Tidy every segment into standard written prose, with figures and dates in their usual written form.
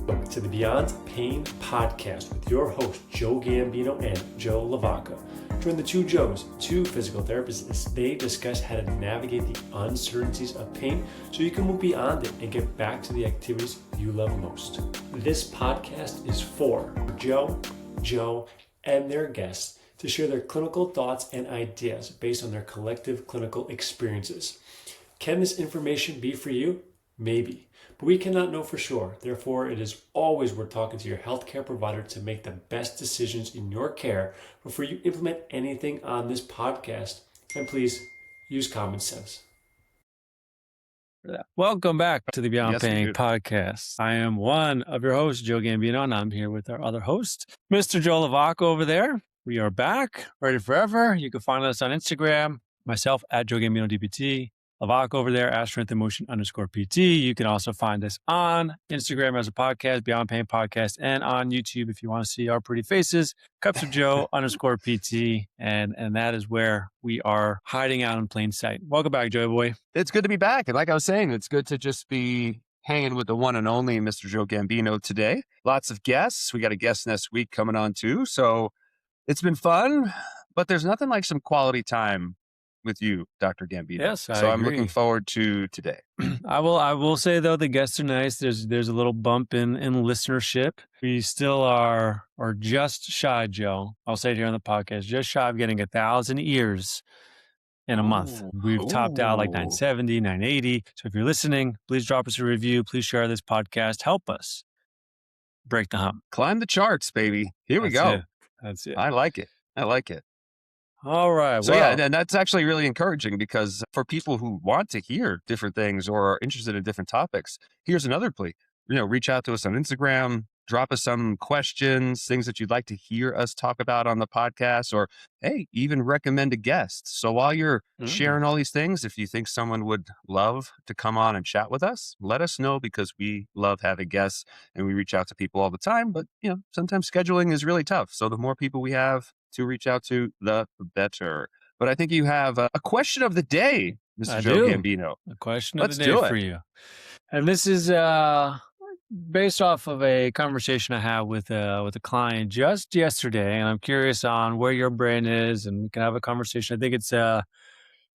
Welcome to the Beyond Pain podcast with your host, Joe Gambino and Joe LaVacca. Join the two Joes, two physical therapists, as they discuss how to navigate the uncertainties of pain so you can move beyond it and get back to the activities you love most. This podcast is for Joe, and their guests to share their clinical thoughts and ideas based on their collective clinical experiences. Can this information be for you? Maybe, but we cannot know for sure. Therefore, it is always worth talking to your healthcare provider to make the best decisions in your care before you implement anything on this podcast. And please use common sense. Welcome back to the Beyond Pain podcast. I am one of your hosts, Joe Gambino, and I'm here with our other host, Mr. Joe LaVacca over there. We are back, ready forever. You can find us on Instagram, myself at Joe Gambino DPT, LaVacca over there at strengthinmotion_PT. You can also find us on Instagram as a podcast, Beyond Pain Podcast, and on YouTube if you want to see our pretty faces, Cups of Joe _PT. And that is where we are hiding out in plain sight. Welcome back, Joey boy. It's good to be back. And like I was saying, it's good to just be hanging with the one and only Mr. Joe Gambino today. Lots of guests. We got a guest next week coming on too. So it's been fun, but there's nothing like some quality time with you, Dr. Gambino. Yes, I'm looking forward to today. I will say though, the guests are nice. There's a little bump in listenership. We still are just shy, Joe. I'll say it here on the podcast, just shy of getting 1,000 ears in a month. We've topped out like 970, 980. So if you're listening, please drop us a review. Please share this podcast. Help us break the hump. Climb the charts, baby. Here we go. That's it. I like it. All right. So yeah, and that's actually really encouraging because for people who want to hear different things or are interested in different topics, here's another plea. Reach out to us on Instagram, drop us some questions, things that you'd like to hear us talk about on the podcast, or hey, even recommend a guest. So while you're sharing all these things, if you think someone would love to come on and chat with us, let us know because we love having guests and we reach out to people all the time. But sometimes scheduling is really tough. So the more people we have to reach out to, the better. But I think you have a question of the day, Mr. Joe Gambino. A question of the day for you. And this is based off of a conversation I had with a client just yesterday. And I'm curious on where your brain is, and we can have a conversation. I think it's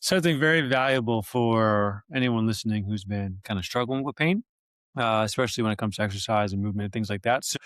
something very valuable for anyone listening who's been kind of struggling with pain. Especially when it comes to exercise and movement and things like that. So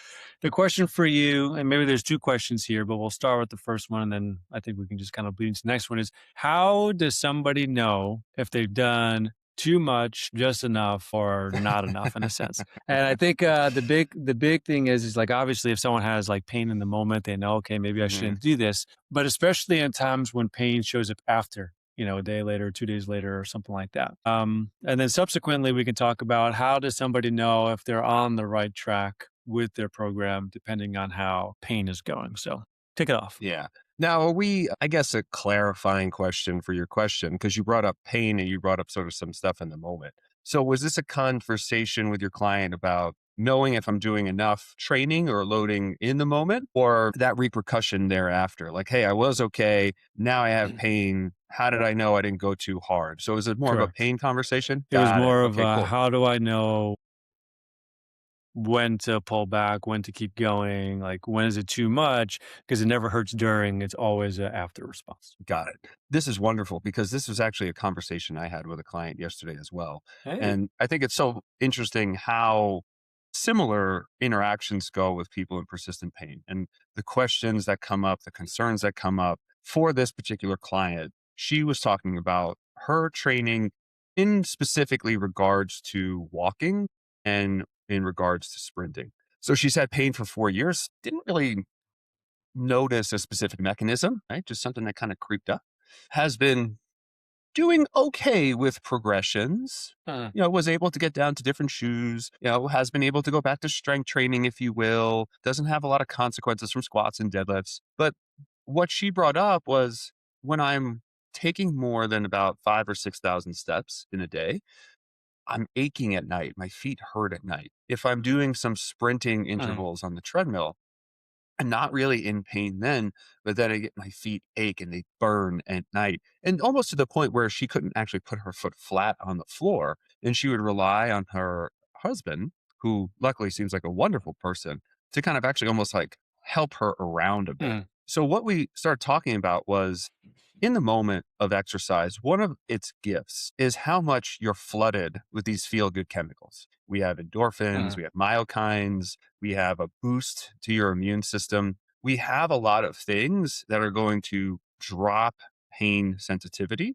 the question for you, and maybe there's two questions here, but we'll start with the first one, and then I think we can just kind of bleed into the next one, is how does somebody know if they've done too much, just enough, or not enough in a sense? And I think the big thing is like, obviously if someone has like pain in the moment, they know, okay, maybe I shouldn't do this. But especially in times when pain shows up after, a day later, 2 days later, or something like that. And then subsequently, we can talk about how does somebody know if they're on the right track with their program, depending on how pain is going. So take it off. Yeah. Now, I guess a clarifying question for your question, because you brought up pain and you brought up sort of some stuff in the moment. So was this a conversation with your client about knowing if I'm doing enough training or loading in the moment, or that repercussion thereafter? Like, hey, I was okay. Now I have pain. How did I know I didn't go too hard? So is it more of a pain conversation? It was more of how do I know when to pull back, when to keep going? Like, when is it too much? Because it never hurts during. It's always an after response. Got it. This is wonderful because this was actually a conversation I had with a client yesterday as well. Hey. And I think it's so interesting how similar interactions go with people in persistent pain, and the questions that come up, the concerns that come up. For this particular client, she was talking about her training in specifically regards to walking and in regards to sprinting. So she's had pain for 4 years, didn't really notice a specific mechanism, right? Just something that kind of creeped up. Has been doing okay with progressions, was able to get down to different shoes, has been able to go back to strength training, if you will, doesn't have a lot of consequences from squats and deadlifts. But what she brought up was, when I'm taking more than about 5,000 or 6,000 steps in a day, I'm aching at night. My feet hurt at night. If I'm doing some sprinting intervals on the treadmill, I'm not really in pain then, but then I get my feet ache and they burn at night. And almost to the point where she couldn't actually put her foot flat on the floor, and she would rely on her husband who luckily seems like a wonderful person, to kind of actually almost like help her around a bit. Mm. So what we started talking about was, in the moment of exercise, one of its gifts is how much you're flooded with these feel-good chemicals. We have endorphins, Mm. we have myokines, we have a boost to your immune system. We have a lot of things that are going to drop pain sensitivity.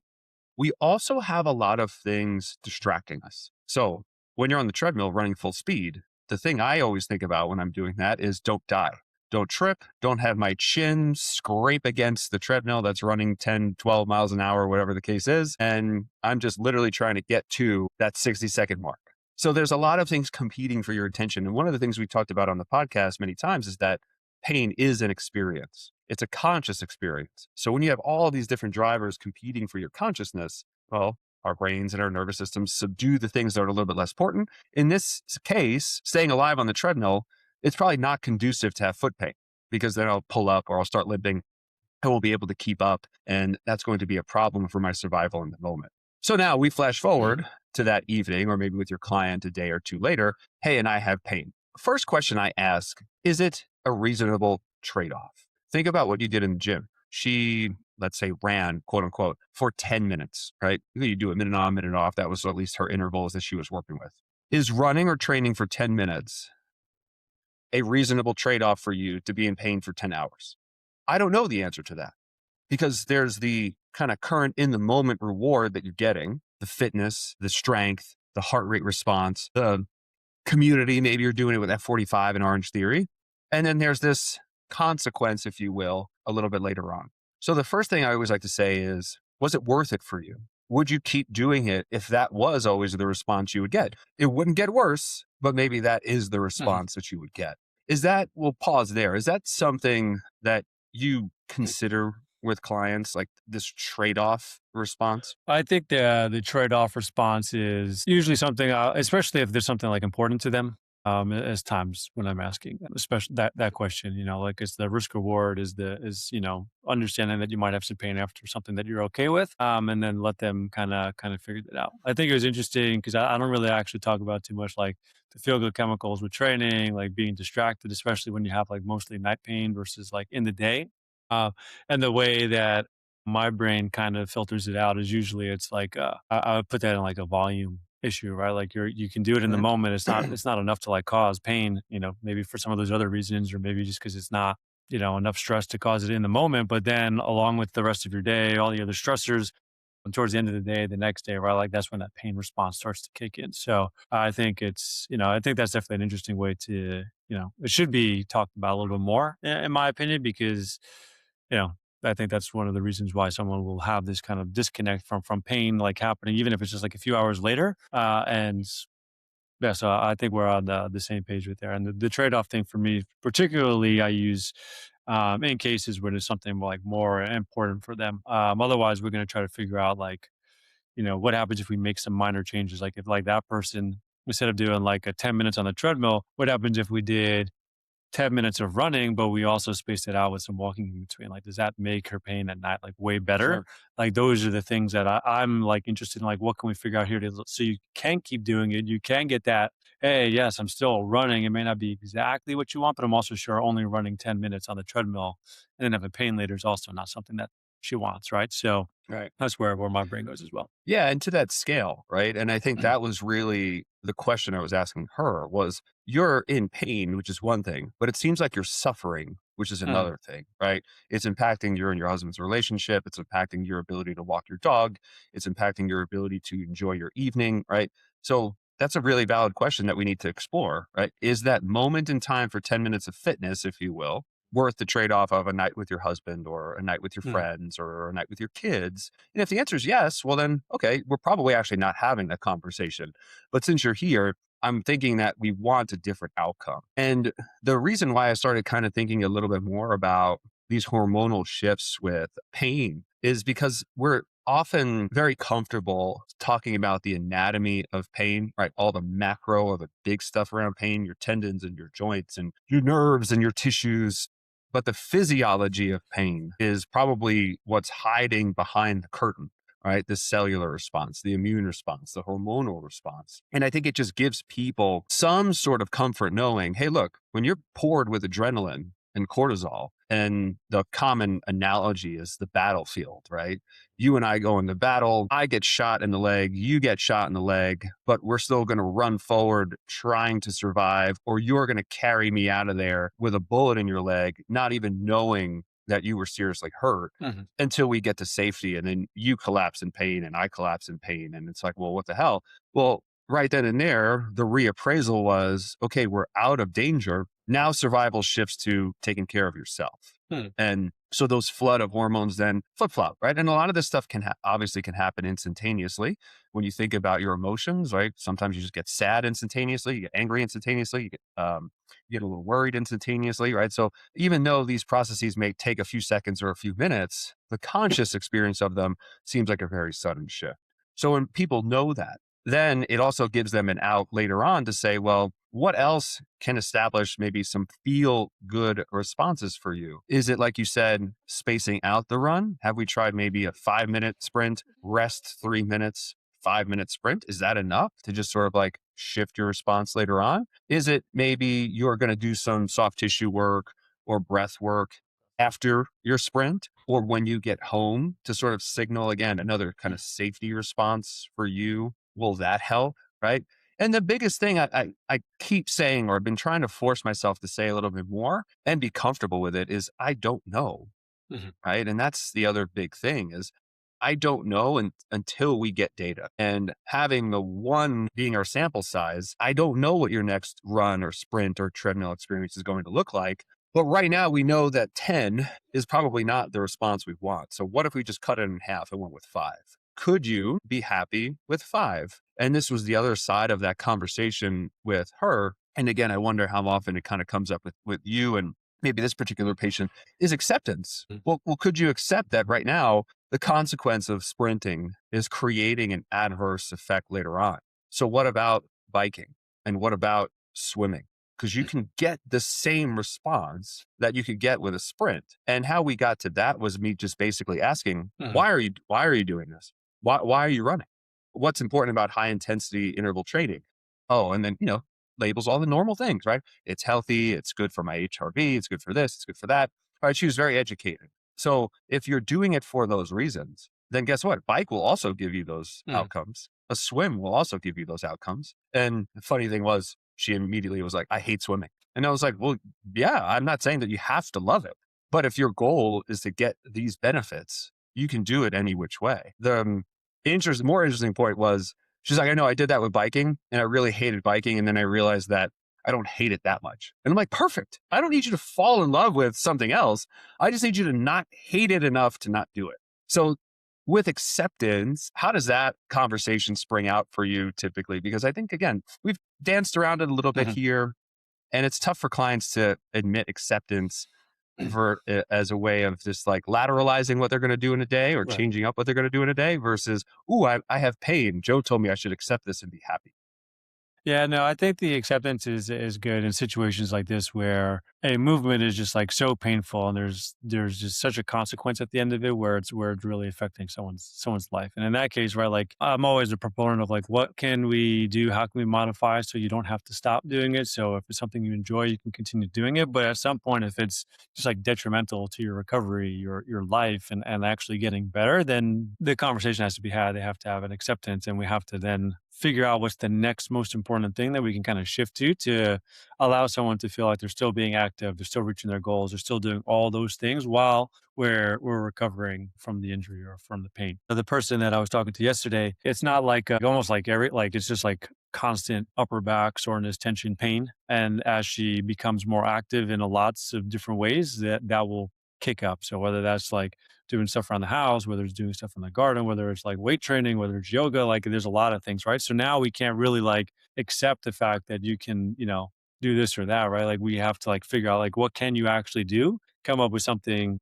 We also have a lot of things distracting us. So when you're on the treadmill running full speed, the thing I always think about when I'm doing that is don't die. Don't trip. Don't have my chin scrape against the treadmill that's running 10, 12 miles an hour, whatever the case is. And I'm just literally trying to get to that 60-second mark. So there's a lot of things competing for your attention. And one of the things we talked about on the podcast many times is that pain is an experience. It's a conscious experience. So when you have all these different drivers competing for your consciousness, well, our brains and our nervous systems subdue the things that are a little bit less important. In this case, staying alive on the treadmill, it's probably not conducive to have foot pain, because then I'll pull up or I'll start limping. I won't be able to keep up. And that's going to be a problem for my survival in the moment. So now we flash forward to that evening, or maybe with your client a day or two later. Hey, and I have pain. First question I ask, is it a reasonable trade-off? Think about what you did in the gym. She, let's say, ran, quote unquote, for 10 minutes, right? You do a minute on, minute off. That was at least her intervals that she was working with. Is running or training for 10 minutes a reasonable trade-off for you to be in pain for 10 hours? I don't know the answer to that, because there's the kind of current in the moment reward that you're getting, the fitness, the strength, the heart rate response, the community. Maybe you're doing it with F45 and Orange Theory. And then there's this consequence, if you will, a little bit later on. So the first thing I always like to say is, was it worth it for you? Would you keep doing it if that was always the response you would get? It wouldn't get worse, but maybe that is the response that you would get. Is that, we'll pause there. Is that something that you consider with clients, like this trade-off response? I think the trade-off response is usually something, especially if there's something like important to them. As times when I'm asking, especially that question, like, is the risk reward, is understanding that you might have some pain after something that you're okay with, and then let them kind of figure that out. I think it was interesting because I don't really actually talk about too much like the feel good chemicals with training, like being distracted, especially when you have like mostly night pain versus like in the day. And the way that my brain kind of filters it out is usually it's like I would put that in like a volume issue, right? Like you can do it in the moment. It's not enough to like cause pain, maybe for some of those other reasons, or maybe just because it's not, enough stress to cause it in the moment. But then along with the rest of your day, all the other stressors, and towards the end of the day, the next day, right? Like that's when that pain response starts to kick in. So I think I think that's definitely an interesting way to, it should be talked about a little bit more, in my opinion, because, you know, I think that's one of the reasons why someone will have this kind of disconnect from pain, like happening, even if it's just like a few hours later. And yeah, so I think we're on the same page with there. And the trade-off thing for me, particularly, I use in cases where there's something like more important for them. Otherwise, we're going to try to figure out like, what happens if we make some minor changes? Like if like that person, instead of doing like a 10 minutes on the treadmill, what happens if we did 10 minutes of running, but we also spaced it out with some walking in between? Like, does that make her pain at night like way better? Sure. Like, those are the things that I'm like interested in. Like, what can we figure out here so you can keep doing it? You can get that. Hey, yes, I'm still running. It may not be exactly what you want, but I'm also sure only running 10 minutes on the treadmill and then having pain later is also not something that she wants, right? So Right. that's where my brain goes as well. Yeah, and to that scale, right? And I think that was really the question I was asking her was, you're in pain, which is one thing, but it seems like you're suffering, which is another thing, right? It's impacting your and your husband's relationship. It's impacting your ability to walk your dog. It's impacting your ability to enjoy your evening, right? So that's a really valid question that we need to explore, right? Is that moment in time for 10 minutes of fitness, if you will, worth the trade-off of a night with your husband or a night with your friends or a night with your kids? And if the answer is yes, well then, okay, we're probably actually not having that conversation. But since you're here, I'm thinking that we want a different outcome. And the reason why I started kind of thinking a little bit more about these hormonal shifts with pain is because we're often very comfortable talking about the anatomy of pain, right? All the macro or the big stuff around pain, your tendons and your joints and your nerves and your tissues. But the physiology of pain is probably what's hiding behind the curtain. right? The cellular response, the immune response, the hormonal response. And I think it just gives people some sort of comfort knowing, hey, look, when you're poured with adrenaline and cortisol, and the common analogy is the battlefield, right? You and I go into battle, I get shot in the leg, you get shot in the leg, but we're still going to run forward trying to survive, or you're going to carry me out of there with a bullet in your leg, not even knowing that you were seriously hurt until we get to safety. And then you collapse in pain and I collapse in pain. And it's like, well, what the hell? Well, right then and there, the reappraisal was, okay, we're out of danger. Now survival shifts to taking care of yourself. And so those flood of hormones then flip flop, right? And a lot of this stuff obviously can happen instantaneously. When you think about your emotions, right? Sometimes you just get sad instantaneously, you get angry instantaneously, you get a little worried instantaneously, right? So even though these processes may take a few seconds or a few minutes, the conscious experience of them seems like a very sudden shift. So when people know that, then it also gives them an out later on to say, well, what else can establish maybe some feel good responses for you? Is it, like you said, spacing out the run? Have we tried maybe a 5-minute sprint, rest 3 minutes, 5-minute sprint? Is that enough to just sort of like shift your response later on? Is it maybe you're going to do some soft tissue work or breath work after your sprint, or when you get home to sort of signal again another kind of safety response for you? Will that help? Right. And the biggest thing I keep saying, or I've been trying to force myself to say a little bit more and be comfortable with it, is I don't know. Right. And that's the other big thing is I don't know until we get data. And having the one being our sample size, I don't know what your next run or sprint or treadmill experience is going to look like. But right now we know that 10 is probably not the response we want. So what if we just cut it in half and went with 5? Could you be happy with 5? And this was the other side of that conversation with her. And again, I wonder how often it kind of comes up with you and maybe this particular patient is acceptance. Well, could you accept that right now the consequence of sprinting is creating an adverse effect later on? So what about biking? And what about swimming? Because you can get the same response that you could get with a sprint. And how we got to that was me just basically asking, why are you doing this? Why are you running? What's important about high intensity interval training? Oh, and then, labels all the normal things, right? It's healthy. It's good for my HRV. It's good for this. It's good for that. Right? She was very educated. So if you're doing it for those reasons, then guess what? Bike will also give you those outcomes. A swim will also give you those outcomes. And the funny thing was, she immediately was like, I hate swimming. And I was like, well, yeah, I'm not saying that you have to love it. But if your goal is to get these benefits, you can do it any which way. The more interesting point was, she's like, I know I did that with biking and I really hated biking. And then I realized that I don't hate it that much. And I'm like, perfect. I don't need you to fall in love with something else. I just need you to not hate it enough to not do it. So with acceptance, how does that conversation spring out for you typically? Because I think, again, we've danced around it a little bit here, and it's tough for clients to admit acceptance as a way of just like lateralizing what they're going to do in a day or changing up what they're going to do in a day versus, I have pain. Joe told me I should accept this and be happy. Yeah, no, I think the acceptance is good in situations like this where a movement is just like so painful and there's just such a consequence at the end of it where it's really affecting someone's life. And in that case, right, like I'm always a proponent of like, what can we do? How can we modify so you don't have to stop doing it? So if it's something you enjoy, you can continue doing it. But at some point, if it's just like detrimental to your recovery, your life and actually getting better, then the conversation has to be had. They have to have an acceptance and we have to then figure out what's the next most important thing that we can kind of shift to allow someone to feel like they're still being active, they're still reaching their goals, they're still doing all those things while we're recovering from the injury or from the pain. The person that I was talking to yesterday, it's not like almost like it's just like constant upper back soreness, tension, pain. And as she becomes more active in lots of different ways, that will kick up. So whether that's like doing stuff around the house, whether it's doing stuff in the garden, whether it's like weight training, whether it's yoga, like there's a lot of things, right? So now we can't really like accept the fact that you can, do this or that, right? Like we have to like figure out like what can you actually do, come up with something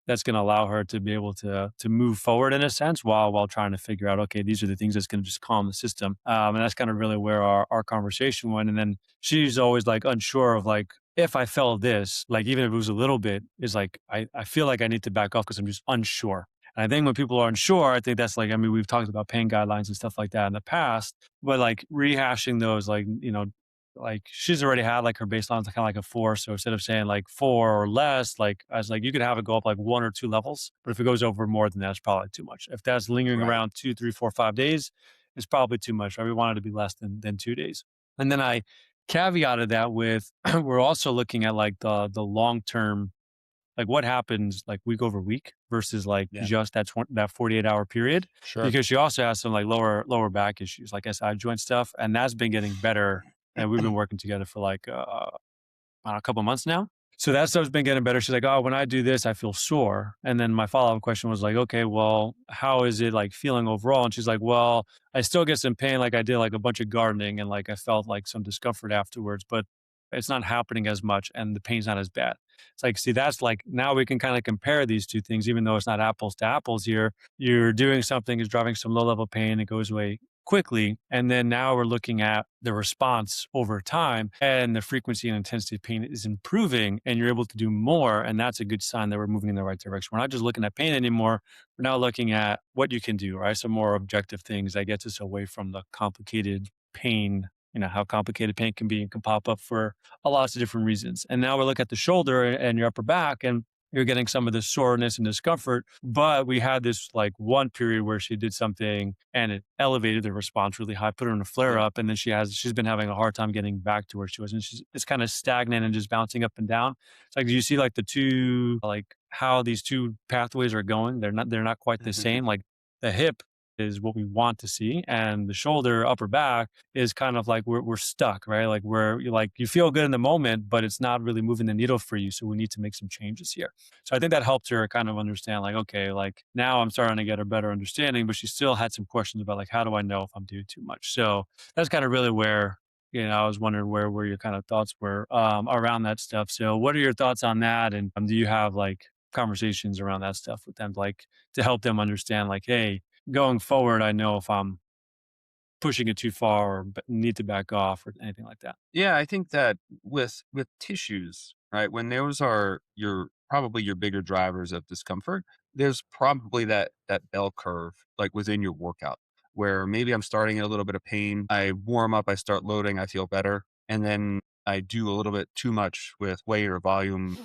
that's going to allow her to be able to move forward in a sense while trying to figure out, okay, these are the things that's going to just calm the system. And that's kind of really where our conversation went. And then she's always like unsure of like, if I felt this, like even if it was a little bit, is like, I feel like I need to back off because I'm just unsure. And I think when people are unsure, I think that's like, I mean, we've talked about pain guidelines and stuff like that in the past, but like rehashing those, like, like she's already had like her baseline is kind of like a 4. So instead of saying like 4 or less, like I was like, you could have it go up like 1 or 2 levels. But if it goes over more than that, it's probably too much. If that's lingering Right. around 2, 3, 4, 5 days, it's probably too much. Right? We want it to be less than 2 days. And then I caveated that with we're also looking at like the long term, like what happens like week over week versus like Yeah. just that 48-hour period, Sure. because she also has some like lower back issues, like SI joint stuff, and that's been getting better. And we've been working together for like a couple months now. So that stuff's been getting better. She's like, oh, when I do this, I feel sore. And then my follow-up question was like, okay, well, how is it like feeling overall? And she's like, well, I still get some pain. Like I did like a bunch of gardening and like I felt like some discomfort afterwards, but it's not happening as much and the pain's not as bad. It's like, see, that's like, now we can kind of compare these two things, even though it's not apples to apples here. You're doing something is driving some low-level pain. It goes away quickly. And then now we're looking at the response over time, and the frequency and intensity of pain is improving and you're able to do more. And that's a good sign that we're moving in the right direction. We're not just looking at pain anymore. We're now looking at what you can do, right? Some more objective things that gets us away from the complicated pain, how complicated pain can be and can pop up for a lot of different reasons. And now we look at the shoulder and your upper back, and you're getting some of the soreness and discomfort. But we had this like one period where she did something and it elevated the response really high, put her in a flare up. And then she's been having a hard time getting back to where she was. And it's kind of stagnant and just bouncing up and down. It's like, do you see like the two, like how these two pathways are going? They're not quite the same. Like the hip is what we want to see, and the shoulder, upper back is kind of like we're stuck, right? Like you feel good in the moment, but it's not really moving the needle for you. So we need to make some changes here. So I think that helped her kind of understand, like, okay, like now I'm starting to get a better understanding, but she still had some questions about like, how do I know if I'm doing too much? So that's kind of really where, I was wondering where your kind of thoughts were around that stuff. So what are your thoughts on that? And do you have like conversations around that stuff with them, like to help them understand, like, hey, going forward, I know if I'm pushing it too far or need to back off or anything like that. Yeah, I think that with tissues, right? When those are probably your bigger drivers of discomfort, there's probably that bell curve like within your workout where maybe I'm starting at a little bit of pain. I warm up, I start loading, I feel better, and then I do a little bit too much with weight or volume,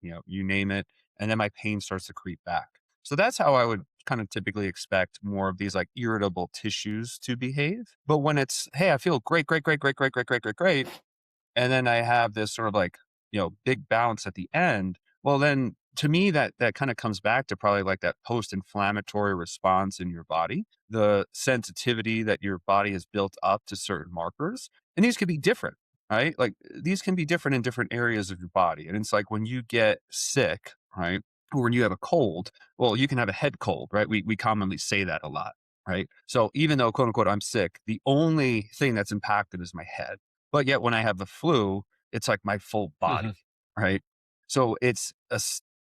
you name it, and then my pain starts to creep back. So that's how I would kind of typically expect more of these like irritable tissues to behave. But when it's, hey, I feel great, great, great, great, great, great, great, great, great, and then I have this sort of like, big bounce at the end, well, then to me, that kind of comes back to probably like that post-inflammatory response in your body, the sensitivity that your body has built up to certain markers. And these could be different, right? Like these can be different in different areas of your body. And it's like when you get sick, right? Or when you have a cold, well, you can have a head cold, right? We commonly say that a lot, right? So even though, quote unquote, I'm sick, the only thing that's impacted is my head. But yet when I have the flu, it's like my full body, right? So it's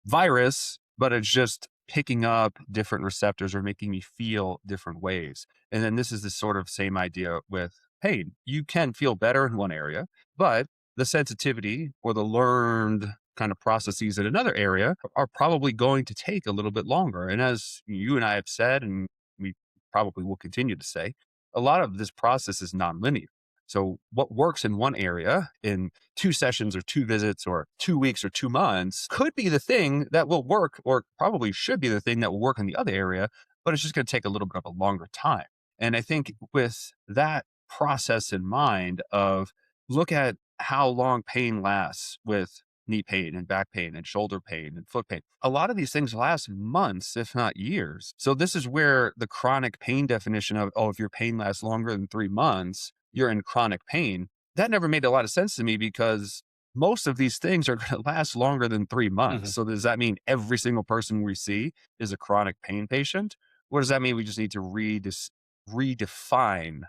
virus, but it's just picking up different receptors or making me feel different ways. And then this is the sort of same idea with pain. You can feel better in one area, but the sensitivity or the learned kind of processes in another area are probably going to take a little bit longer. And as you and I have said, and we probably will continue to say, a lot of this process is nonlinear. So what works in one area in 2 sessions or 2 visits or 2 weeks or 2 months could be the thing that will work, or probably should be the thing that will work in the other area, but it's just going to take a little bit of a longer time. And I think with that process in mind of look at how long pain lasts with knee pain and back pain and shoulder pain and foot pain. A lot of these things last months, if not years. So this is where the chronic pain definition of, if your pain lasts longer than 3 months, you're in chronic pain. That never made a lot of sense to me because most of these things are going to last longer than 3 months. So does that mean every single person we see is a chronic pain patient? Or does that mean we just need to redefine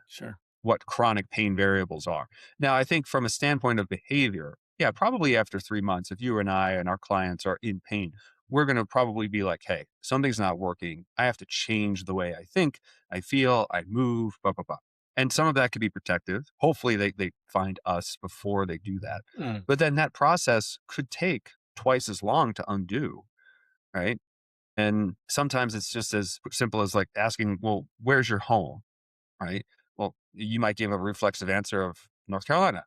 what chronic pain variables are? Now, I think from a standpoint of behavior, yeah, probably after 3 months, if you and I and our clients are in pain, we're going to probably be like, hey, something's not working. I have to change the way I think, I feel, I move, blah, blah, blah. And some of that could be protective. Hopefully they find us before they do that. But then that process could take twice as long to undo, right? And sometimes it's just as simple as like asking, well, where's your home? Right? Well, you might give a reflexive answer of North Carolina,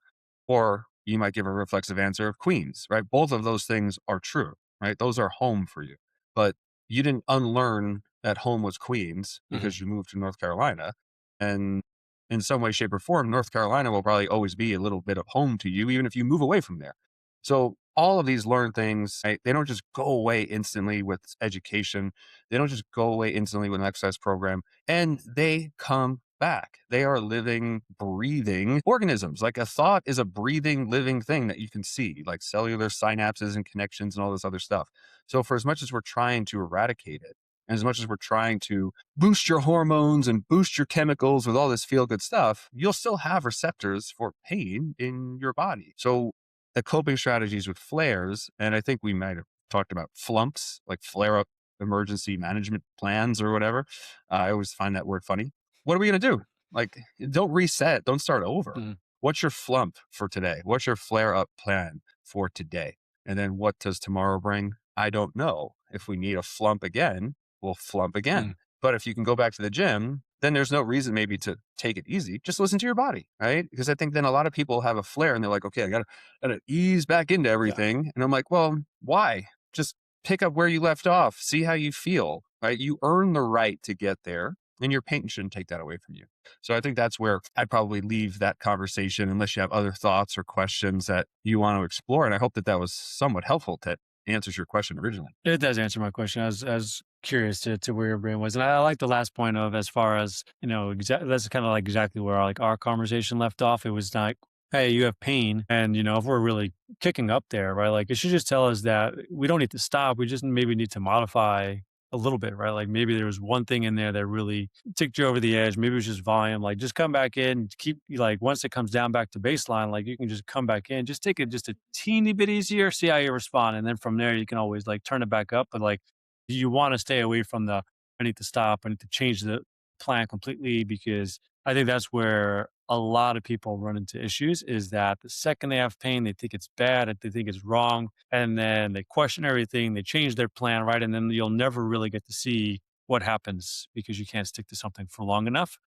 or you might give a reflexive answer of Queens, right? Both of those things are true, right? Those are home for you. But you didn't unlearn that home was Queens because you moved to North Carolina. And in some way, shape, or form, North Carolina will probably always be a little bit of home to you, even if you move away from there. So all of these learned things, right, they don't just go away instantly with education. They don't just go away instantly with an exercise program, and they come back. They are living, breathing organisms. Like a thought is a breathing, living thing that you can see, like cellular synapses and connections and all this other stuff. So for as much as we're trying to eradicate it, and as much as we're trying to boost your hormones and boost your chemicals with all this feel good stuff, you'll still have receptors for pain in your body. So the coping strategies with flares, and I think we might have talked about flumps, like flare up emergency management plans or whatever. I always find that word funny. What are we going to do? Like, don't reset, don't start over. What's your flump for today? What's your flare up plan for today? And then what does tomorrow bring? I don't know. If we need a flump again, we'll flump again. But if you can go back to the gym, then there's no reason maybe to take it easy. Just listen to your body, right? Because I think then a lot of people have a flare and they're like, okay, I gotta ease back into everything. And I'm like, well, why? Just pick up where you left off. See how you feel, right? You earn the right to get there, and your pain shouldn't take that away from you. So I think that's where I'd probably leave that conversation, unless you have other thoughts or questions that you want to explore. And I hope that that was somewhat helpful to answers your question originally. It does answer my question. I was curious to where your brain was. And I like the last point of, as far as, that's kind of like exactly where our conversation left off. It was like, hey, you have pain. And, if we're really kicking up there, right? Like, it should just tell us that we don't need to stop. We just maybe need to modify a little bit, right? Like, maybe there was one thing in there that really ticked you over the edge. Maybe it was just volume. Like, just come back in, keep, like, once it comes down back to baseline, like, you can just come back in, just take it just a teeny bit easier, see how you respond. And then from there, you can always like turn it back up. But like, you want to stay away from I need to stop, I need to change the plan completely, because I think that's where a lot of people run into issues, is that the second they have pain, they think it's bad, they think it's wrong, and then they question everything, they change their plan, right? And then you'll never really get to see what happens, because you can't stick to something for long enough.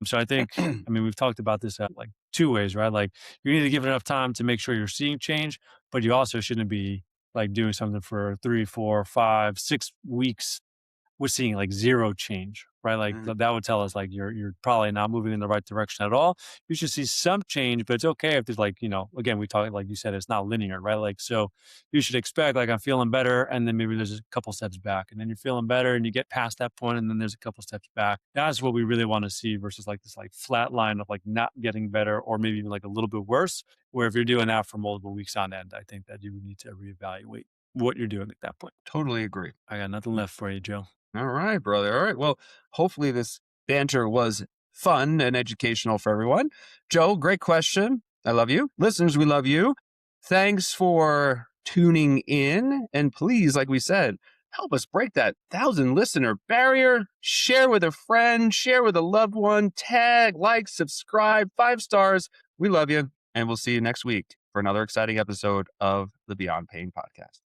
So I think, we've talked about this like two ways, right? Like, you need to give it enough time to make sure you're seeing change, but you also shouldn't be like doing something for 3, 4, 5, 6 weeks, we're seeing like zero change, right? Like, that would tell us like you're probably not moving in the right direction at all. You should see some change, but it's okay if there's like, again, we talk, like you said, it's not linear, right? Like, so you should expect like, I'm feeling better, and then maybe there's a couple steps back, and then you're feeling better and you get past that point, and then there's a couple steps back. That's what we really want to see, versus like this like flat line of like not getting better, or maybe even like a little bit worse, where if you're doing that for multiple weeks on end, I think that you would need to reevaluate what you're doing at that point. Totally agree. I got nothing left for you, Joe. All right, brother. All right. Well, hopefully this banter was fun and educational for everyone. Joe, great question. I love you. Listeners, we love you. Thanks for tuning in. And please, like we said, help us break that 1,000 listener barrier. Share with a friend, share with a loved one, tag, like, subscribe, 5 stars. We love you. And we'll see you next week for another exciting episode of the Beyond Pain podcast.